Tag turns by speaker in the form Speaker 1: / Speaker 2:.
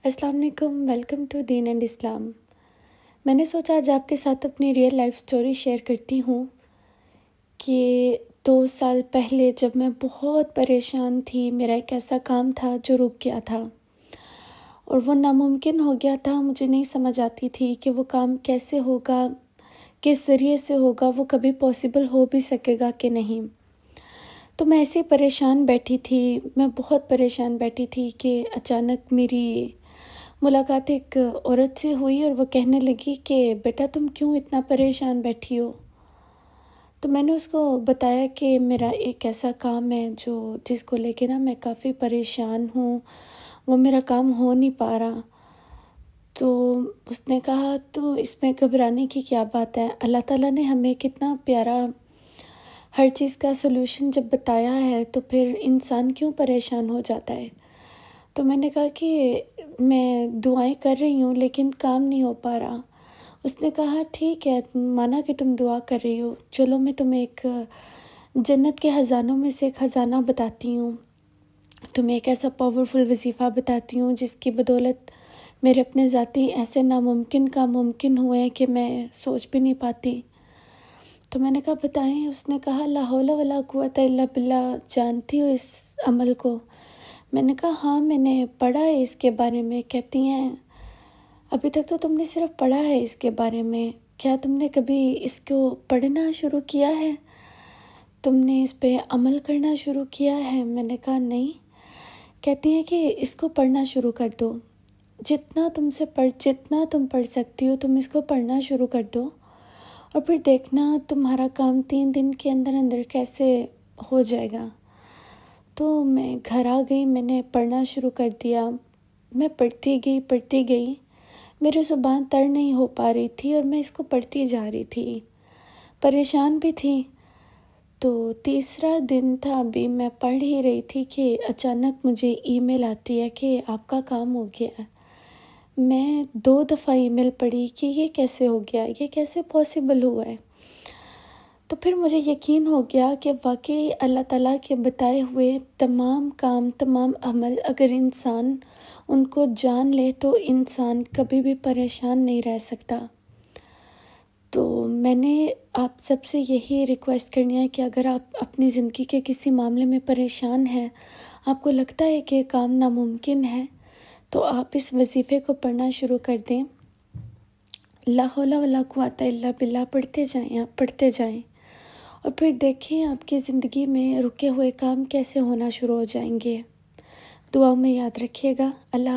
Speaker 1: السلام علیکم، welcome to then and اسلام۔ میں نے سوچا آج آپ کے ساتھ اپنی ریئل لائف سٹوری شیئر کرتی ہوں کہ 2 سال پہلے جب میں بہت پریشان تھی، میرا ایک ایسا کام تھا جو رک گیا تھا اور وہ ناممکن ہو گیا تھا۔ مجھے نہیں سمجھ آتی تھی کہ وہ کام کیسے ہوگا، کس ذریعے سے ہوگا، وہ کبھی پاسبل ہو بھی سکے گا کہ نہیں۔ تو میں ایسے پریشان بیٹھی تھی، میں بہت پریشان بیٹھی تھی کہ اچانک میری ملاقات ایک عورت سے ہوئی اور وہ کہنے لگی کہ بیٹا تم کیوں اتنا پریشان بیٹھی ہو؟ تو میں نے اس کو بتایا کہ میرا ایک ایسا کام ہے جس کو لے کے میں کافی پریشان ہوں، وہ میرا کام ہو نہیں پا رہا۔ تو اس نے کہا تو اس میں گھبرانے کی کیا بات ہے، اللہ تعالیٰ نے ہمیں کتنا پیارا ہر چیز کا سلوشن جب بتایا ہے تو پھر انسان کیوں پریشان ہو جاتا ہے۔ تو میں نے کہا کہ میں دعائیں کر رہی ہوں لیکن کام نہیں ہو پا رہا۔ اس نے کہا ٹھیک ہے، مانا کہ تم دعا کر رہی ہو، چلو میں تمہیں ایک جنت کے خزانوں میں سے ایک خزانہ بتاتی ہوں، تمہیں ایک ایسا پاورفل وظیفہ بتاتی ہوں جس کی بدولت میرے اپنے ذاتی ایسے ناممکن کا ممکن ہوئے ہیں کہ میں سوچ بھی نہیں پاتی۔ تو میں نے کہا بتائیں۔ اس نے کہا لا حول ولا قوت الا باللہ، جانتی ہو اس عمل کو؟ میں نے کہا ہاں میں نے پڑھا ہے اس کے بارے میں۔ کہتی ہیں ابھی تک تو تم نے صرف پڑھا ہے اس کے بارے میں، کیا تم نے کبھی اس کو پڑھنا شروع کیا ہے؟ تم نے اس پہ عمل کرنا شروع کیا ہے؟ میں نے کہا نہیں۔ کہتی ہیں کہ اس کو پڑھنا شروع کر دو، جتنا تم پڑھ سکتی ہو تم اس کو پڑھنا شروع کر دو اور پھر دیکھنا تمہارا کام 3 دن کے اندر کیسے ہو جائے گا۔ تو میں گھر آ گئی، میں نے پڑھنا شروع کر دیا۔ میں پڑھتی گئی، میری زبان تر نہیں ہو پا رہی تھی اور میں اس کو پڑھتی جا رہی تھی، پریشان بھی تھی۔ تو تیسرا دن تھا، ابھی میں پڑھ ہی رہی تھی کہ اچانک مجھے ای میل آتی ہے کہ آپ کا کام ہو گیا ہے۔ میں 2 دفعہ ای میل پڑھی کہ یہ کیسے ہو گیا، یہ کیسے پاسبل ہوا ہے۔ تو پھر مجھے یقین ہو گیا کہ واقعی اللہ تعالیٰ کے بتائے ہوئے تمام کام، تمام عمل اگر انسان ان کو جان لے تو انسان کبھی بھی پریشان نہیں رہ سکتا۔ تو میں نے آپ سب سے یہی ریکویسٹ کرنی ہے کہ اگر آپ اپنی زندگی کے کسی معاملے میں پریشان ہیں، آپ کو لگتا ہے کہ کام ناممکن ہے، تو آپ اس وظیفے کو پڑھنا شروع کر دیں۔ لا حول ولا قوت الا باللہ پڑھتے جائیں اور پھر دیکھیں آپ کی زندگی میں رکے ہوئے کام کیسے ہونا شروع ہو جائیں گے۔ دعاؤں میں یاد رکھیے گا۔ اللہ